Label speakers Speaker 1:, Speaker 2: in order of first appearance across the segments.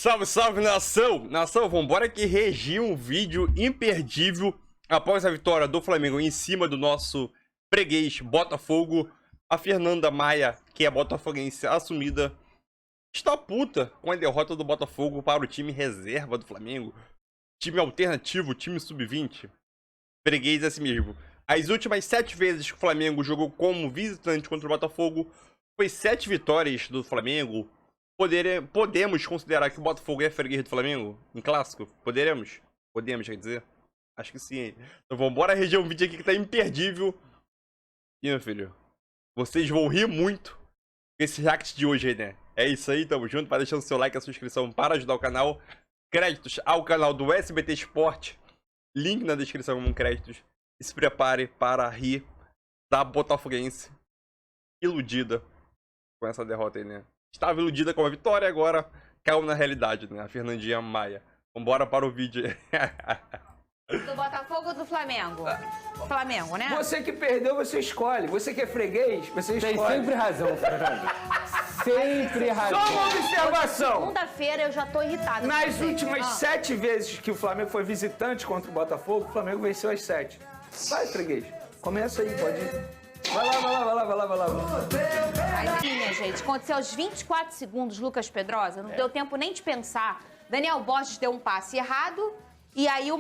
Speaker 1: Salve, salve, nação! Nação, vambora que regiu um vídeo imperdível após a vitória do Flamengo em cima do nosso freguês Botafogo. A Fernanda Maia, que é botafoguense assumida, está puta com a derrota do Botafogo para o time reserva do Flamengo. Time alternativo, time sub-20. Freguês é assim mesmo. As últimas 7 vezes que o Flamengo jogou como visitante contra o Botafogo, foi 7 vitórias do Flamengo. Podemos considerar que o Botafogo é freguês do Flamengo? Em clássico? Poderemos? Podemos, quer dizer? Acho que sim. Então vambora reger um vídeo aqui que tá imperdível. E, meu filho, vocês vão rir muito com esse react de hoje aí, né? É isso aí, tamo junto. Vai deixando seu like e a sua inscrição para ajudar o canal. Créditos ao canal do SBT Sport. Link na descrição com créditos. E se prepare para rir da botafoguense iludida com essa derrota aí, né? Estava iludida com a vitória, agora caiu na realidade, né? A Fernandinha Maia. Vambora para o vídeo.
Speaker 2: Do Botafogo ou do Flamengo? Flamengo, né?
Speaker 3: Você que perdeu, você escolhe. Você que é freguês, você escolhe.
Speaker 4: Tem sempre razão, Fernando. Sempre razão.
Speaker 3: Só uma observação.
Speaker 2: Segunda-feira eu já tô irritada.
Speaker 3: Nas últimas 7 vezes que o Flamengo foi visitante contra o Botafogo, o Flamengo venceu as 7. Vai, freguês. Começa aí, pode ir. Vai lá.
Speaker 2: Aí, minha gente, aconteceu aos 24 segundos, Lucas Pedrosa, não deu tempo nem de pensar. Daniel Borges deu um passe errado. E aí o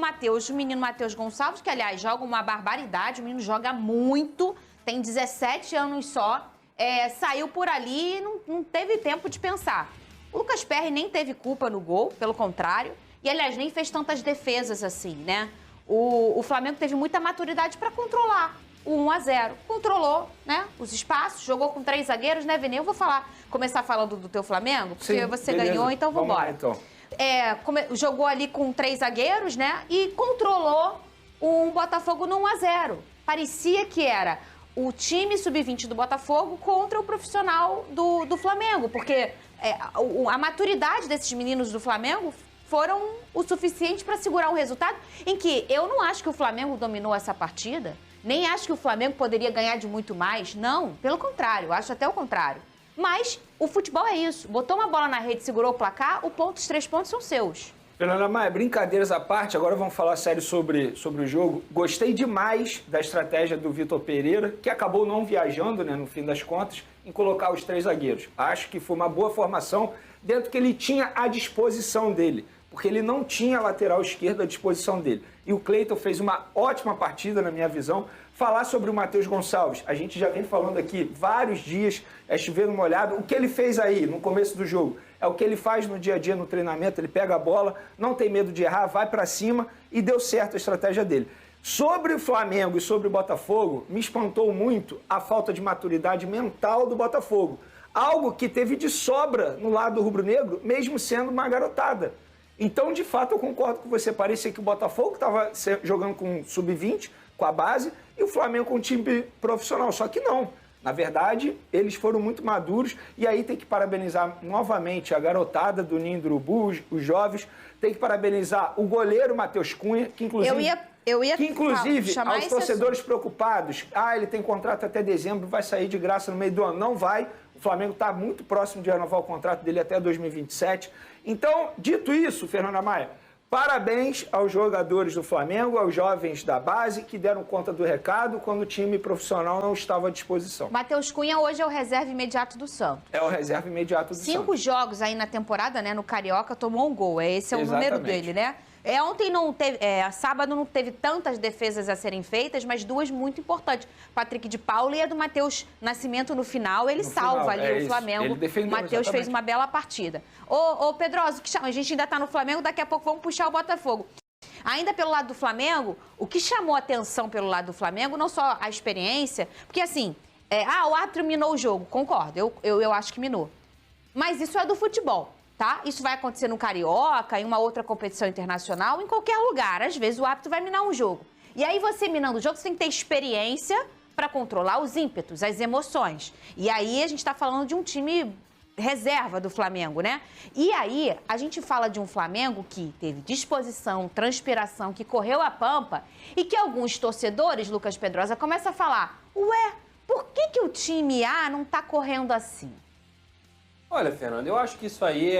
Speaker 2: menino Matheus Gonçalves, que aliás joga uma barbaridade, o menino joga muito, tem 17 anos só, saiu por ali e não teve tempo de pensar. O Lucas Perry nem teve culpa no gol, pelo contrário, e aliás nem fez tantas defesas assim, né? O Flamengo teve muita maturidade para controlar o 1-0. Controlou, né, os espaços, jogou com 3 zagueiros, né, Vini? Eu vou começar falando do teu Flamengo, porque
Speaker 3: Sim,
Speaker 2: você
Speaker 3: beleza.
Speaker 2: ganhou, então
Speaker 3: Vamos
Speaker 2: vambora.
Speaker 3: lá, então.
Speaker 2: Jogou ali com 3 zagueiros, né? E controlou o Botafogo no 1-0. Parecia que era o time sub-20 do Botafogo contra o profissional do Flamengo, porque a maturidade desses meninos do Flamengo foram o suficiente para segurar um resultado em que eu não acho que o Flamengo dominou essa partida, nem acho que o Flamengo poderia ganhar de muito mais. Não, pelo contrário, acho até o contrário. Mas o futebol é isso. Botou uma bola na rede, segurou o placar, os 3 pontos são seus.
Speaker 3: Fernanda Maia, brincadeiras à parte, agora vamos falar sério sobre o jogo. Gostei demais da estratégia do Vitor Pereira, que acabou não viajando, né, no fim das contas, em colocar os 3 zagueiros. Acho que foi uma boa formação dentro que ele tinha à disposição dele, porque ele não tinha lateral esquerdo à disposição dele. E o Cleiton fez uma ótima partida, na minha visão. Falar sobre o Matheus Gonçalves, a gente já vem falando aqui vários dias, chovendo molhado. O que ele fez aí no começo do jogo é o que ele faz no dia a dia, no treinamento. Ele pega a bola, não tem medo de errar, vai pra cima e deu certo a estratégia dele. Sobre o Flamengo e sobre o Botafogo, me espantou muito a falta de maturidade mental do Botafogo. Algo que teve de sobra no lado rubro-negro, mesmo sendo uma garotada. Então, de fato, eu concordo com você. Parecia que o Botafogo estava jogando com sub-20, com a base, e o Flamengo com um time profissional. Só que não. Na verdade, eles foram muito maduros. E aí tem que parabenizar novamente a garotada do Ninho do Urubu, os jovens. Tem que parabenizar o goleiro Matheus Cunha, que inclusive... aos torcedores preocupados, ele tem contrato até dezembro, vai sair de graça no meio do ano. Não vai. O Flamengo está muito próximo de renovar o contrato dele até 2027. Então, dito isso, Fernanda Maia, parabéns aos jogadores do Flamengo, aos jovens da base que deram conta do recado quando o time profissional não estava à disposição.
Speaker 2: Matheus Cunha hoje é o reserva imediato do Santos.
Speaker 3: É o reserva imediato do Santos.
Speaker 2: 5 jogos aí na temporada, né, no Carioca, tomou um gol. Esse é o número dele, né? Ontem não teve, sábado não teve tantas defesas a serem feitas, mas 2 muito importantes. Patrick de Paula e a do Matheus Nascimento no final, ele salva ali o Flamengo. O Matheus fez uma bela partida. Ô Pedroso, a gente ainda tá no Flamengo, daqui a pouco vamos puxar o Botafogo. Ainda pelo lado do Flamengo, o que chamou atenção pelo lado do Flamengo, não só a experiência, porque assim, o árbitro minou o jogo, concordo, eu acho que minou. Mas isso é do futebol. Tá? Isso vai acontecer no Carioca, em uma outra competição internacional, em qualquer lugar. Às vezes o árbitro vai minar um jogo. E aí você minando o jogo, você tem que ter experiência para controlar os ímpetos, as emoções. E aí a gente está falando de um time reserva do Flamengo, né? E aí a gente fala de um Flamengo que teve disposição, transpiração, que correu a pampa e que alguns torcedores, Lucas Pedrosa, começam a falar: ué, por que o time A não está correndo assim?
Speaker 5: Olha, Fernando, eu acho que isso aí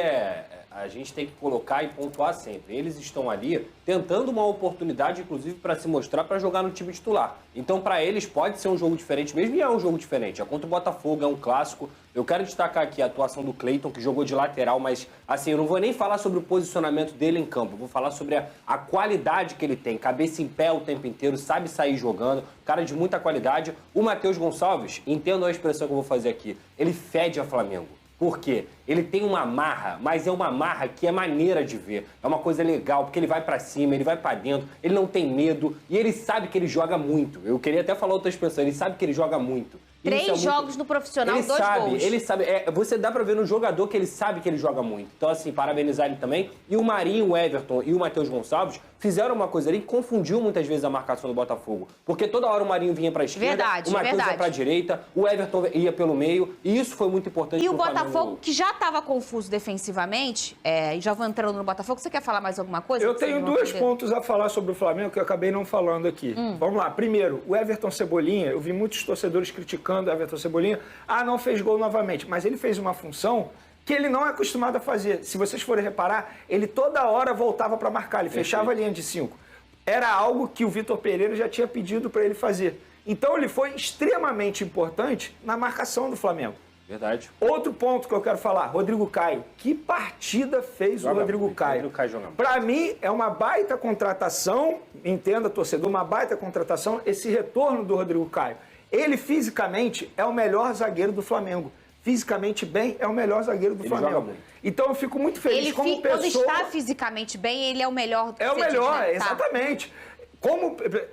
Speaker 5: a gente tem que colocar e pontuar sempre. Eles estão ali tentando uma oportunidade, inclusive, para se mostrar, para jogar no time titular. Então, para eles, pode ser um jogo diferente mesmo, e é um jogo diferente. É contra o Botafogo, é um clássico. Eu quero destacar aqui a atuação do Cleiton, que jogou de lateral, mas, assim, eu não vou nem falar sobre o posicionamento dele em campo. Eu vou falar sobre a qualidade que ele tem. Cabeça em pé o tempo inteiro, sabe sair jogando. Cara de muita qualidade. O Matheus Gonçalves, entendo a expressão que eu vou fazer aqui, ele fede a Flamengo. Por quê? Ele tem uma marra, mas é uma marra que é maneira de ver. É uma coisa legal, porque ele vai pra cima, ele vai pra dentro, ele não tem medo e ele sabe que ele joga muito. Eu queria até falar outra expressão, ele sabe que ele joga muito.
Speaker 2: 3 jogos no profissional, 2 gols.
Speaker 5: Ele sabe, você dá pra ver no jogador que ele sabe que ele joga muito. Então, assim, parabenizar ele também. E o Marinho, o Everton e o Matheus Gonçalves fizeram uma coisa ali que confundiu muitas vezes a marcação do Botafogo. Porque toda hora o Marinho vinha pra esquerda, o Matheus ia pra direita, o Everton ia pelo meio. E isso foi muito importante.
Speaker 2: E o Botafogo, que já estava confuso defensivamente, e já vou entrando no Botafogo, você quer falar mais alguma coisa?
Speaker 3: Eu tenho 2 pontos a falar sobre o Flamengo que eu acabei não falando aqui. Vamos lá. Primeiro, o Everton Cebolinha, eu vi muitos torcedores criticando o Everton Cebolinha. Não fez gol novamente, mas ele fez uma função que ele não é acostumado a fazer. Se vocês forem reparar, ele toda hora voltava para marcar, ele fechava a linha de 5. Era algo que o Vitor Pereira já tinha pedido para ele fazer. Então ele foi extremamente importante na marcação do Flamengo.
Speaker 5: Verdade.
Speaker 3: Outro ponto que eu quero falar, Rodrigo Caio. Que partida fez o Rodrigo Caio? Para mim, é uma baita contratação, entenda, torcedor, uma baita contratação, esse retorno do Rodrigo Caio. Ele, fisicamente, é o melhor zagueiro do Flamengo. Fisicamente bem, é o melhor zagueiro do Flamengo. Então, eu fico muito feliz como pessoa...
Speaker 2: Quando está fisicamente bem, ele é o melhor.
Speaker 3: É o melhor, exatamente.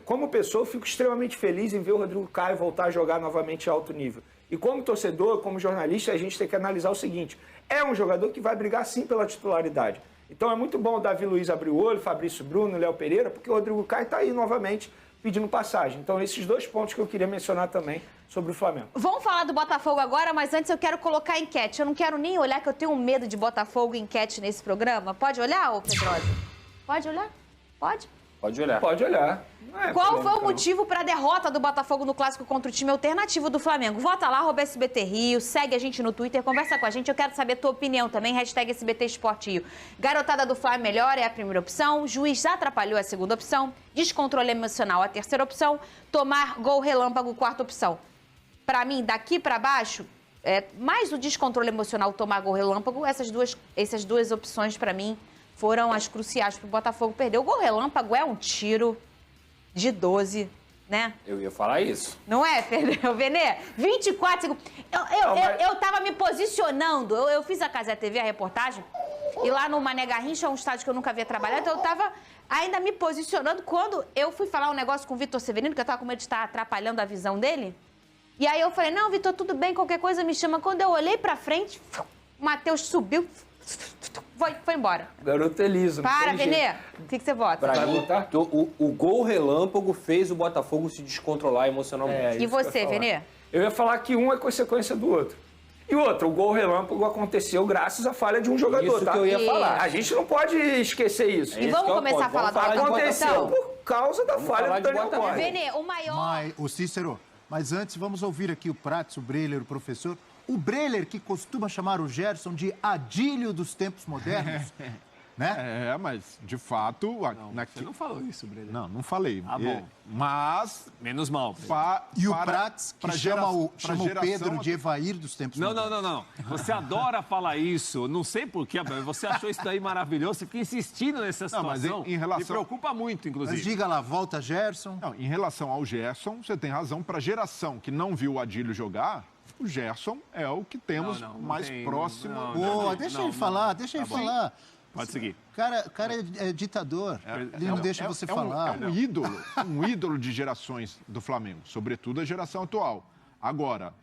Speaker 3: Como pessoa, eu fico extremamente feliz em ver o Rodrigo Caio voltar a jogar novamente a alto nível. E como torcedor, como jornalista, a gente tem que analisar o seguinte. É um jogador que vai brigar, sim, pela titularidade. Então, é muito bom o Davi Luiz abrir o olho, Fabrício Bruno, Léo Pereira, porque o Rodrigo Caio está aí novamente pedindo passagem. Então, esses 2 pontos que eu queria mencionar também sobre o Flamengo.
Speaker 2: Vamos falar do Botafogo agora, mas antes eu quero colocar a enquete. Eu não quero nem olhar, que eu tenho medo de Botafogo e enquete nesse programa. Pode olhar, ô Pedrosa? Pode olhar? Pode?
Speaker 5: Pode olhar.
Speaker 3: Pode olhar.
Speaker 2: Qual foi o motivo para a derrota do Botafogo no clássico contra o time alternativo do Flamengo? Vota lá, @SBT Rio, segue a gente no Twitter, conversa com a gente. Eu quero saber a tua opinião também, #SBT Esporte Rio. Garotada do Fla melhor é a primeira opção, juiz já atrapalhou a segunda opção, descontrole emocional a terceira opção, tomar gol relâmpago, quarta opção. Para mim, daqui para baixo, mais o descontrole emocional, tomar gol relâmpago, essas duas opções para mim foram as cruciais para o Botafogo perder. O gol relâmpago é um tiro de 12, né?
Speaker 5: Eu ia falar isso.
Speaker 2: Não é, Venê? 24 segundos. Eu tava me posicionando. Eu fiz a Casé TV, a reportagem, e lá no Mané Garrincha, um estádio que eu nunca havia trabalhado, então eu tava ainda me posicionando quando eu fui falar um negócio com o Vitor Severino, que eu tava com medo de estar atrapalhando a visão dele. E aí eu falei, não, Vitor, tudo bem, qualquer coisa me chama. Quando eu olhei pra frente, o Matheus subiu, foi embora.
Speaker 3: Garoto Eliso.
Speaker 2: Para, Venê. O que você vota?
Speaker 5: Pra mim, o gol relâmpago fez o Botafogo se descontrolar emocionalmente.
Speaker 2: E você, Venê?
Speaker 3: Eu ia falar que um é consequência do outro. E outro, o gol relâmpago aconteceu graças à falha de um jogador,
Speaker 5: isso
Speaker 3: tá?
Speaker 5: que eu ia falar.
Speaker 3: A gente não pode esquecer isso.
Speaker 2: E vamos começar a falar do Botafogo,
Speaker 3: Aconteceu
Speaker 2: então?
Speaker 3: por causa da falha do Daniel Borges.
Speaker 2: Venê, o maior...
Speaker 6: O Cícero, mas antes vamos ouvir aqui o Prats, o Breler, o professor. O Breler, que costuma chamar o Gerson de Adílio dos tempos modernos, né?
Speaker 7: Mas, de fato...
Speaker 4: Você não falou isso, Breler.
Speaker 7: Não falei.
Speaker 4: Bom.
Speaker 7: Mas...
Speaker 4: Menos mal.
Speaker 6: E o Prats, que chama o Pedro de Evair dos tempos modernos.
Speaker 4: Não. Você adora falar isso. Não sei porquê, você achou isso daí maravilhoso. Você fica insistindo nessa situação.
Speaker 7: Mas em relação...
Speaker 4: Me preocupa muito, inclusive.
Speaker 6: Mas diga lá, volta Gerson.
Speaker 7: Não, em relação ao Gerson, você tem razão. Para a geração que não viu o Adílio jogar, o Gerson é o que temos mais próximo.
Speaker 6: Deixa ele falar, deixa ele falar.
Speaker 4: Pode seguir.
Speaker 6: O cara é ditador. Ele não deixa você falar.
Speaker 7: É um ídolo de gerações do Flamengo, sobretudo a geração atual. Agora,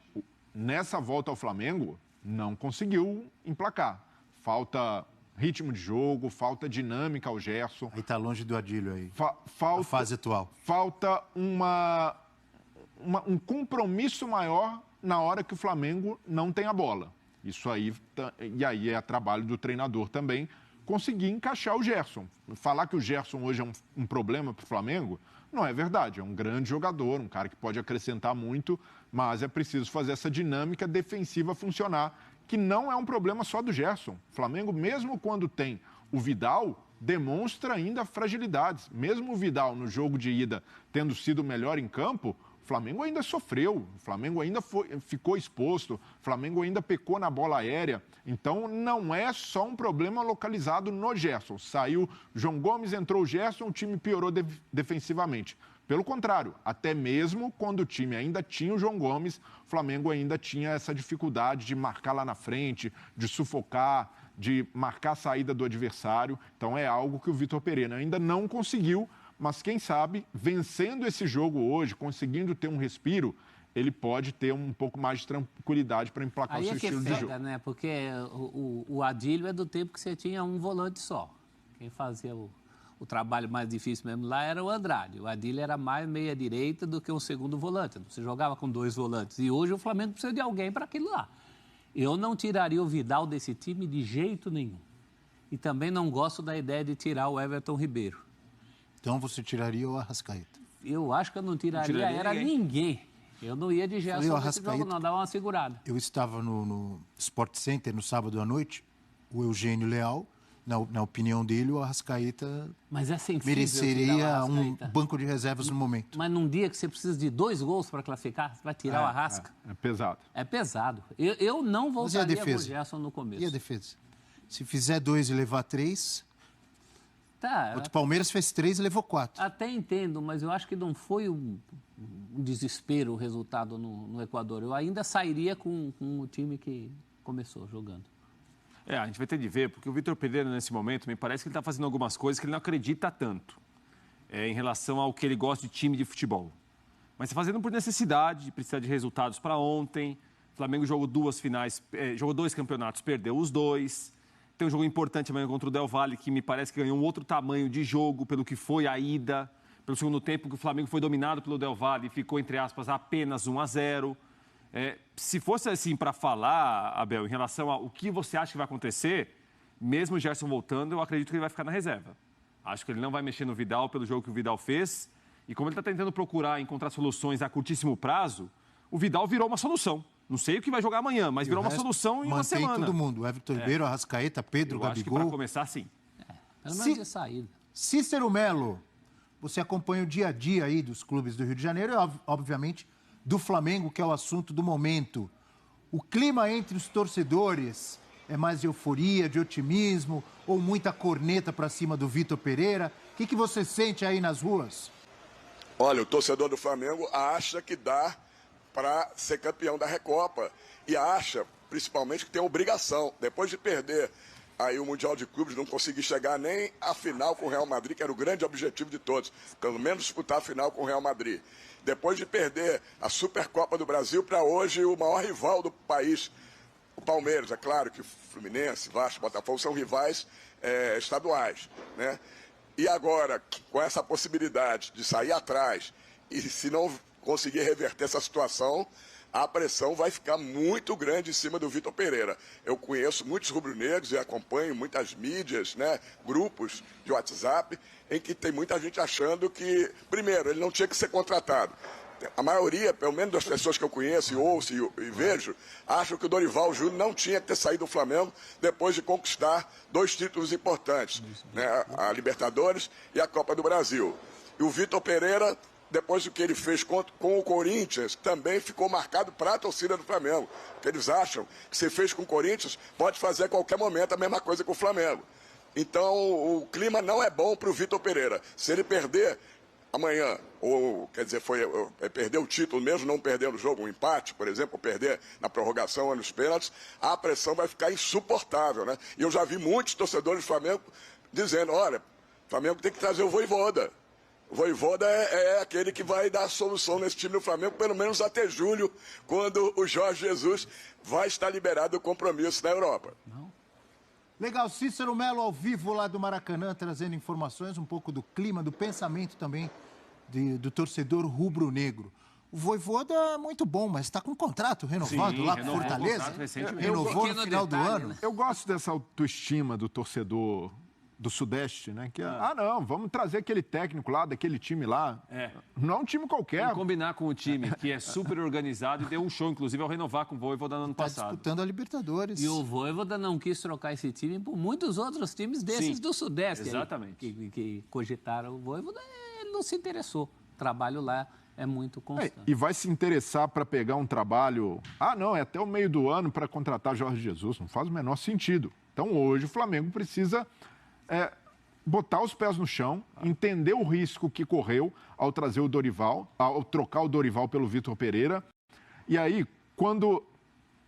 Speaker 7: nessa volta ao Flamengo, não conseguiu emplacar. Falta ritmo de jogo, falta dinâmica ao Gerson.
Speaker 6: Aí tá longe do Adílio aí.
Speaker 7: A
Speaker 6: fase atual.
Speaker 7: Falta um compromisso maior na hora que o Flamengo não tem a bola. Isso aí, e aí é trabalho do treinador também, conseguir encaixar o Gerson. Falar que o Gerson hoje é um problema para o Flamengo, não é verdade. É um grande jogador, um cara que pode acrescentar muito, mas é preciso fazer essa dinâmica defensiva funcionar, que não é um problema só do Gerson. O Flamengo, mesmo quando tem o Vidal, demonstra ainda fragilidades. Mesmo o Vidal, no jogo de ida, tendo sido o melhor em campo, o Flamengo ainda sofreu, o Flamengo ainda ficou exposto, o Flamengo ainda pecou na bola aérea. Então, não é só um problema localizado no Gerson. Saiu João Gomes, entrou o Gerson, o time piorou defensivamente. Pelo contrário, até mesmo quando o time ainda tinha o João Gomes, o Flamengo ainda tinha essa dificuldade de marcar lá na frente, de sufocar, de marcar a saída do adversário. Então, é algo que o Vitor Pereira ainda não conseguiu, mas quem sabe, vencendo esse jogo hoje, conseguindo ter um respiro, ele pode ter um pouco mais de tranquilidade para emplacar o seu estilo de jogo.
Speaker 8: Né? Porque o Adílio é do tempo que você tinha um volante só. Quem fazia o trabalho mais difícil mesmo lá era o Andrade. O Adílio era mais meia-direita do que um segundo volante. Você jogava com 2 volantes. E hoje o Flamengo precisa de alguém para aquilo lá. Eu não tiraria o Vidal desse time de jeito nenhum. E também não gosto da ideia de tirar o Everton Ribeiro.
Speaker 6: Então você tiraria o Arrascaeta?
Speaker 8: Eu acho que eu não tiraria ninguém. Eu não ia de Gerson nesse jogo, não. Dava uma segurada.
Speaker 6: Eu estava no Sport Center no sábado à noite. O Eugênio Leal, na opinião dele, o Arrascaeta mereceria um banco de reservas no momento.
Speaker 8: Mas num dia que você precisa de 2 gols para classificar, você vai tirar o Arrasca?
Speaker 7: É pesado.
Speaker 8: É pesado. Eu não voltaria com o Gerson no começo.
Speaker 6: E a defesa? Se fizer 2 e levar 3... O Palmeiras fez 3 e levou 4.
Speaker 8: Até entendo, mas eu acho que não foi um desespero o resultado no Equador. Eu ainda sairia com o time que começou jogando.
Speaker 4: A gente vai ter de ver, porque o Vitor Pereira, nesse momento, me parece que ele está fazendo algumas coisas que ele não acredita tanto em relação ao que ele gosta de time de futebol. Mas está fazendo por necessidade, precisa de resultados para ontem. O Flamengo jogou 2 finais, jogou 2 campeonatos, perdeu os 2. Tem um jogo importante amanhã contra o Del Valle, que me parece que ganhou um outro tamanho de jogo, pelo que foi a ida, pelo segundo tempo, que o Flamengo foi dominado pelo Del Valle e ficou, entre aspas, apenas 1-0. Se fosse assim para falar, Abel, em relação ao que você acha que vai acontecer, mesmo o Gerson voltando, eu acredito que ele vai ficar na reserva. Acho que ele não vai mexer no Vidal pelo jogo que o Vidal fez. E como ele está tentando procurar encontrar soluções a curtíssimo prazo, o Vidal virou uma solução. Não sei o que vai jogar amanhã, mas virou uma solução em uma semana.
Speaker 6: Mantém todo mundo. Everton Ribeiro, Arrascaeta, Pedro, Gabigol.
Speaker 4: Acho que para começar, sim.
Speaker 8: Pelo menos de saída.
Speaker 6: Cícero Melo, você acompanha o dia a dia aí dos clubes do Rio de Janeiro e, obviamente, do Flamengo, que é o assunto do momento. O clima entre os torcedores é mais de euforia, de otimismo ou muita corneta para cima do Vitor Pereira? O que você sente aí nas ruas?
Speaker 9: Olha, o torcedor do Flamengo acha que dá para ser campeão da Recopa e acha, principalmente, que tem obrigação. Depois de perder aí o Mundial de Clubes, não conseguir chegar nem à final com o Real Madrid, que era o grande objetivo de todos, pelo menos disputar a final com o Real Madrid. Depois de perder a Supercopa do Brasil para hoje o maior rival do país, o Palmeiras. É claro que o Fluminense, Vasco, Botafogo são rivais estaduais, né? E agora, com essa possibilidade de sair atrás e se não conseguir reverter essa situação, a pressão vai ficar muito grande em cima do Vitor Pereira. Eu conheço muitos rubro-negros e acompanho muitas mídias, né, grupos de WhatsApp, em que tem muita gente achando que, primeiro, ele não tinha que ser contratado. A maioria, pelo menos das pessoas que eu conheço e ouço e vejo, acham que o Dorival Júnior não tinha que ter saído do Flamengo depois de conquistar 2 títulos importantes, né, a Libertadores e a Copa do Brasil. E o Vitor Pereira, depois do que ele fez com o Corinthians, também ficou marcado para a torcida do Flamengo. Porque eles acham que se fez com o Corinthians, pode fazer a qualquer momento a mesma coisa com o Flamengo. Então, o clima não é bom para o Vitor Pereira. Se ele perder amanhã, ou quer dizer, perder o título mesmo, não perder no jogo, um empate, por exemplo, perder na prorrogação ou nos pênaltis, a pressão vai ficar insuportável, né? E eu já vi muitos torcedores do Flamengo dizendo, olha, o Flamengo tem que trazer o Vojvoda. O Vojvoda é aquele que vai dar a solução nesse time do Flamengo, pelo menos até julho, quando o Jorge Jesus vai estar liberado do compromisso na Europa.
Speaker 6: Não. Legal, Cícero Melo ao vivo lá do Maracanã, trazendo informações, um pouco do clima, do pensamento também do torcedor rubro-negro. O Vojvoda é muito bom, mas está com um contrato renovado lá com Fortaleza. Renovou no final do ano.
Speaker 7: Eu gosto dessa autoestima do torcedor do Sudeste, né? Que, não, vamos trazer aquele técnico lá, daquele time lá. Não é um time qualquer.
Speaker 4: Vamos combinar com o time, que é super organizado e deu um show, inclusive, ao renovar com o Voivoda no ano passado.
Speaker 6: Disputando a Libertadores.
Speaker 8: E o Voivoda não quis trocar esse time por muitos outros times desses do Sudeste.
Speaker 4: Exatamente.
Speaker 8: Que cogitaram o Voivoda, ele não se interessou. O trabalho lá é muito constante.
Speaker 7: E vai se interessar para pegar um trabalho... não, é até o meio do ano para contratar Jorge Jesus. Não faz o menor sentido. Então, hoje, o Flamengo precisa... botar os pés no chão, entender o risco que correu ao trazer o Dorival, ao trocar o Dorival pelo Vitor Pereira. E aí, quando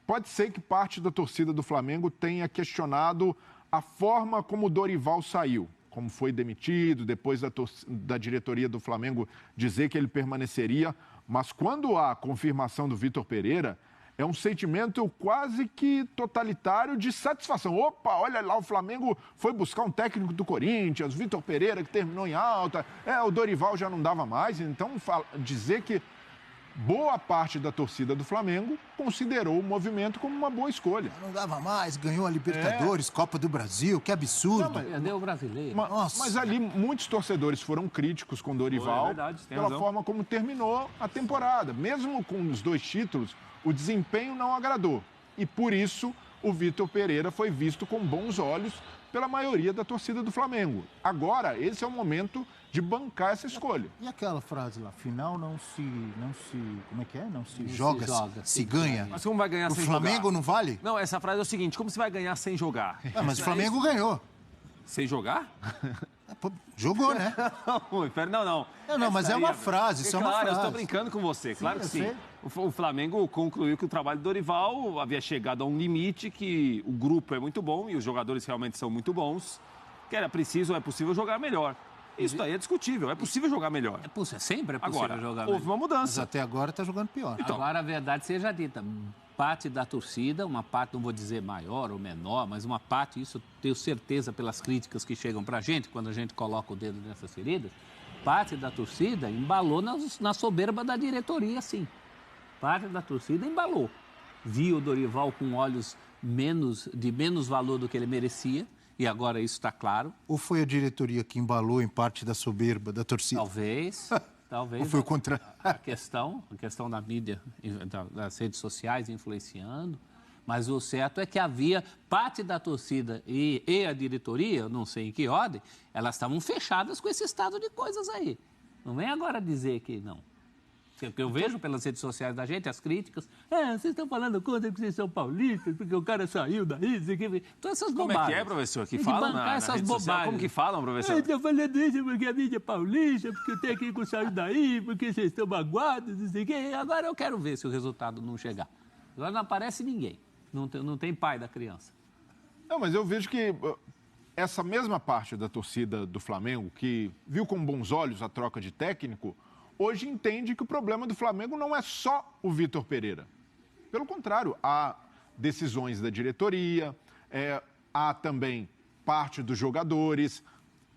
Speaker 7: pode ser que parte da torcida do Flamengo tenha questionado a forma como o Dorival saiu, como foi demitido, depois da diretoria do Flamengo dizer que ele permaneceria. Mas quando há a confirmação do Vitor Pereira, é um sentimento quase que totalitário de satisfação. Opa, olha lá, o Flamengo foi buscar um técnico do Corinthians, Vitor Pereira, que terminou em alta. O Dorival já não dava mais. Então, dizer que boa parte da torcida do Flamengo considerou o movimento como uma boa escolha.
Speaker 6: Não dava mais, ganhou a Libertadores, Copa do Brasil, que absurdo.
Speaker 8: Perdeu o brasileiro.
Speaker 7: Mas ali muitos torcedores foram críticos com o Dorival pela forma como terminou a temporada. Mesmo com os 2 títulos, o desempenho não agradou. E por isso o Vitor Pereira foi visto com bons olhos pela maioria da torcida do Flamengo. Agora, esse é o momento de bancar essa escolha.
Speaker 6: E aquela frase lá, final não se como é que é? Não se joga, se ganha.
Speaker 4: Mas como vai ganhar sem jogar?
Speaker 6: O Flamengo não vale?
Speaker 4: Não, essa frase é o seguinte, como você vai ganhar sem jogar?
Speaker 6: Mas o Flamengo ganhou.
Speaker 4: Sem jogar?
Speaker 6: Jogou, né?
Speaker 4: Não,
Speaker 6: mas é uma frase, isso é uma frase.
Speaker 4: Eu estou brincando com você, claro que sim. O Flamengo concluiu que o trabalho do Dorival havia chegado a um limite, que o grupo é muito bom e os jogadores realmente são muito bons, que era preciso, é possível jogar melhor. Isso aí é discutível, é possível jogar melhor.
Speaker 8: Sempre é possível jogar melhor.
Speaker 4: Houve uma mudança.
Speaker 6: Mas até agora está jogando pior.
Speaker 8: Então, agora a verdade seja dita, parte da torcida, uma parte, não vou dizer maior ou menor, mas uma parte, isso tenho certeza pelas críticas que chegam para a gente, quando a gente coloca o dedo nessas feridas, parte da torcida embalou na soberba da diretoria, sim. Parte da torcida embalou. Viu o Dorival com olhos de menos valor do que ele merecia, e agora isso está claro.
Speaker 6: Ou foi a diretoria que embalou em parte da soberba da torcida?
Speaker 8: Talvez.
Speaker 6: Ou foi o contrário?
Speaker 8: A questão da mídia, das redes sociais influenciando, mas o certo é que havia parte da torcida e a diretoria, não sei em que ordem, elas estavam fechadas com esse estado de coisas aí. Não vem agora dizer que não. Porque eu vejo pelas redes sociais da gente, as críticas, vocês estão falando contra que vocês são paulistas, porque o cara saiu daí, isso aqui. Todas essas bobagens.
Speaker 4: Como é que é, professor? Que falam na
Speaker 8: essas
Speaker 4: rede social? Como que falam, professor?
Speaker 8: Estão falando isso porque a mídia é paulista, porque o técnico saiu daí, porque vocês estão magoados, não sei o quê. Agora eu quero ver se o resultado não chegar. Agora não aparece ninguém. Não tem pai da criança.
Speaker 7: Não, mas eu vejo que essa mesma parte da torcida do Flamengo, que viu com bons olhos a troca de técnico, hoje entende que o problema do Flamengo não é só o Vitor Pereira. Pelo contrário, há decisões da diretoria, há também parte dos jogadores.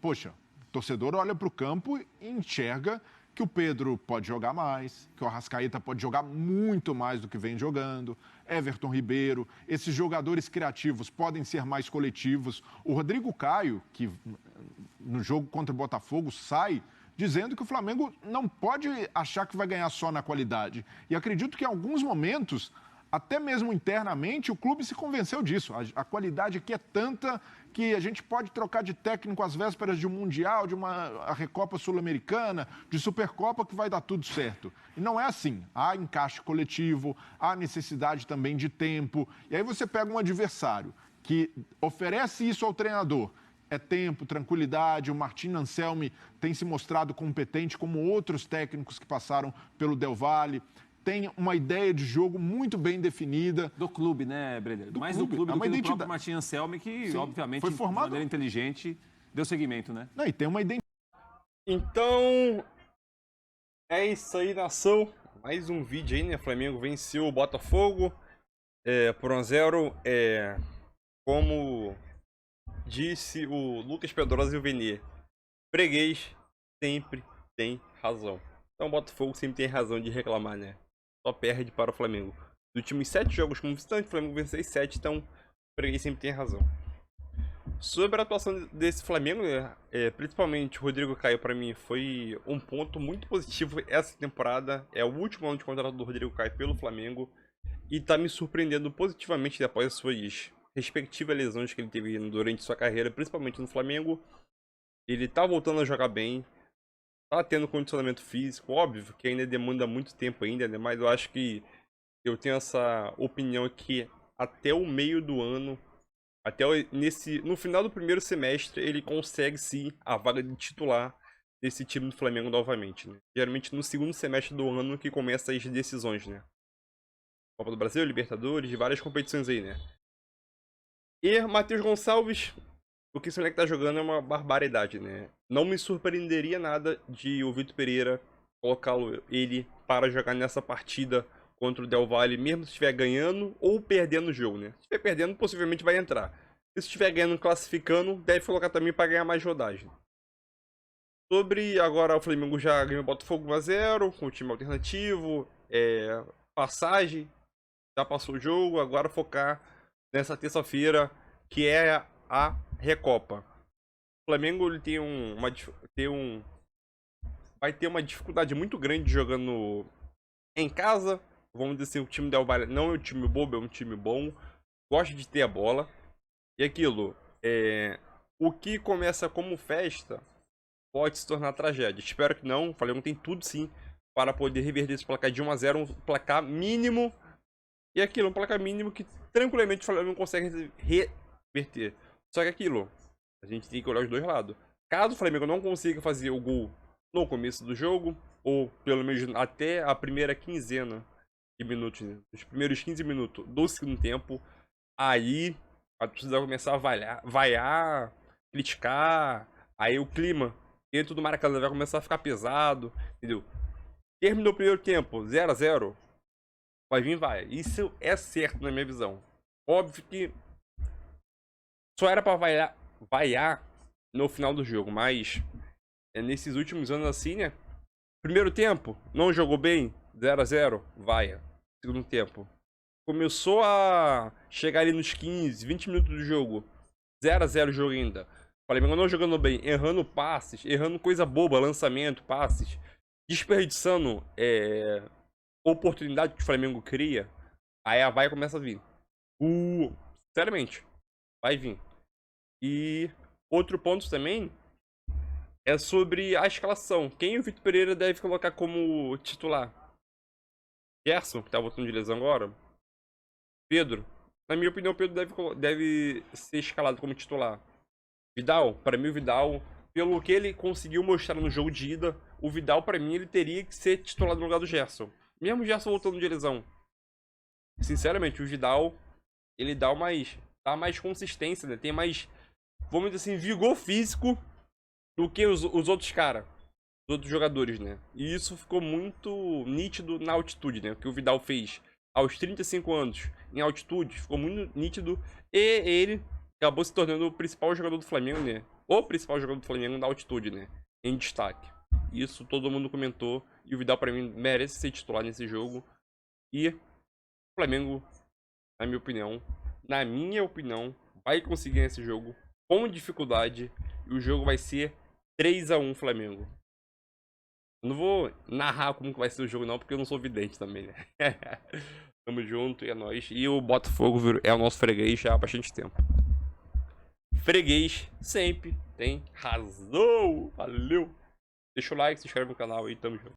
Speaker 7: Poxa, o torcedor olha para o campo e enxerga que o Pedro pode jogar mais, que o Arrascaeta pode jogar muito mais do que vem jogando, Everton Ribeiro, esses jogadores criativos podem ser mais coletivos. O Rodrigo Caio, que no jogo contra o Botafogo sai dizendo que o Flamengo não pode achar que vai ganhar só na qualidade. E acredito que em alguns momentos, até mesmo internamente, o clube se convenceu disso. A qualidade aqui é tanta que a gente pode trocar de técnico às vésperas de um Mundial, de a Recopa Sul-Americana, de Supercopa, que vai dar tudo certo. E não é assim. Há encaixe coletivo, há necessidade também de tempo. E aí você pega um adversário que oferece isso ao treinador. É tempo, tranquilidade, o Martin Anselmi tem se mostrado competente como outros técnicos que passaram pelo Del Valle, tem uma ideia de jogo muito bem definida.
Speaker 4: Do clube, né, Breder? Mais do clube do que do próprio Martin Anselmi, que obviamente,
Speaker 7: foi formado
Speaker 4: de maneira inteligente, deu seguimento, né?
Speaker 7: Não, e tem uma identidade.
Speaker 1: Então, é isso aí, nação. Mais um vídeo aí, né? Flamengo venceu o Botafogo por 1-0. Como disse o Lucas Pedrosa e o Venier, freguês sempre tem razão. Então o Botafogo sempre tem razão de reclamar, né? Só perde para o Flamengo. Dos últimos 7 jogos como visitante, o Flamengo venceu 7, então o freguês sempre tem razão. Sobre a atuação desse Flamengo, né, principalmente o Rodrigo Caio, pra mim, foi um ponto muito positivo essa temporada. É o último ano de contrato do Rodrigo Caio pelo Flamengo e tá me surpreendendo positivamente após as suas respectivas lesões que ele teve durante sua carreira, principalmente no Flamengo. Ele tá voltando a jogar bem, tá tendo condicionamento físico, óbvio que ainda demanda muito tempo ainda, né? Mas eu acho que eu tenho essa opinião que até o meio do ano, no final do primeiro semestre, ele consegue sim a vaga de titular desse time do Flamengo novamente, né? Geralmente no segundo semestre do ano que começa as decisões, né? Copa do Brasil, Libertadores, várias competições aí, né? E Matheus Gonçalves, o que esse moleque tá jogando é uma barbaridade, né? Não me surpreenderia nada de o Vitor Pereira colocá-lo ele para jogar nessa partida contra o Del Valle, mesmo se estiver ganhando ou perdendo o jogo, né? Se estiver perdendo, possivelmente vai entrar. E se estiver ganhando, classificando, deve colocar também para ganhar mais rodagem. Sobre agora o Flamengo já ganhou o Botafogo 1-0, com o time alternativo, passagem, já passou o jogo, agora focar nessa terça-feira, que é a Recopa. O Flamengo ele vai ter uma dificuldade muito grande jogando em casa. Vamos dizer assim, o time Del Valle não é um time bobo, é um time bom. Gosta de ter a bola. E aquilo, o que começa como festa pode se tornar tragédia. Espero que não. O Flamengo tem tudo sim para poder reverter esse placar de 1-0, um placar mínimo. E aquilo, um placar mínimo que tranquilamente o Flamengo consegue reverter. Só que aquilo, a gente tem que olhar os dois lados. Caso o Flamengo não consiga fazer o gol no começo do jogo, ou pelo menos até a primeira quinzena de minutos, né? Os primeiros 15 minutos do segundo tempo, aí a torcida vai começar a vaiar, criticar, aí o clima dentro do Maracanã vai começar a ficar pesado, entendeu? Terminou o primeiro tempo, 0-0, vai vir, vai. Isso é certo na minha visão. Óbvio que só era pra vaiar no final do jogo, mas nesses últimos anos assim, né? Primeiro tempo, não jogou bem, 0-0, vaia. Segundo tempo, começou a chegar ali nos 15, 20 minutos do jogo, 0-0 o jogo ainda. O Flamengo não jogando bem, errando passes, errando coisa boba, lançamento, passes, desperdiçando oportunidade que o Flamengo cria. Aí a vaia começa a vir. Sinceramente, vai vir. E outro ponto também é sobre a escalação. Quem o Vitor Pereira deve colocar como titular? Gerson, que tá voltando de lesão agora. Pedro. Na minha opinião, o Pedro deve ser escalado como titular. Vidal, para mim o Vidal, pelo que ele conseguiu mostrar no jogo de ida, o Vidal, para mim, ele teria que ser titular no lugar do Gerson. Mesmo o Gerson voltando de lesão. Sinceramente, o Vidal, ele dá mais consistência, né? Tem mais, vamos dizer assim, vigor físico do que os outros caras. Os outros jogadores, né? E isso ficou muito nítido na altitude, né? O que o Vidal fez aos 35 anos em altitude ficou muito nítido. E ele acabou se tornando o principal jogador do Flamengo, né? O principal jogador do Flamengo na altitude, né? Em destaque. Isso todo mundo comentou. E o Vidal, pra mim, merece ser titular nesse jogo. E o Flamengo, na minha opinião, vai conseguir esse jogo com dificuldade. E o jogo vai ser 3-1 Flamengo. Não vou narrar como que vai ser o jogo não, porque eu não sou vidente também, né? Tamo junto, e é nóis. E o Botafogo é o nosso freguês já há bastante tempo. Freguês sempre tem razão. Valeu! Deixa o like, se inscreve no canal aí, tamo junto.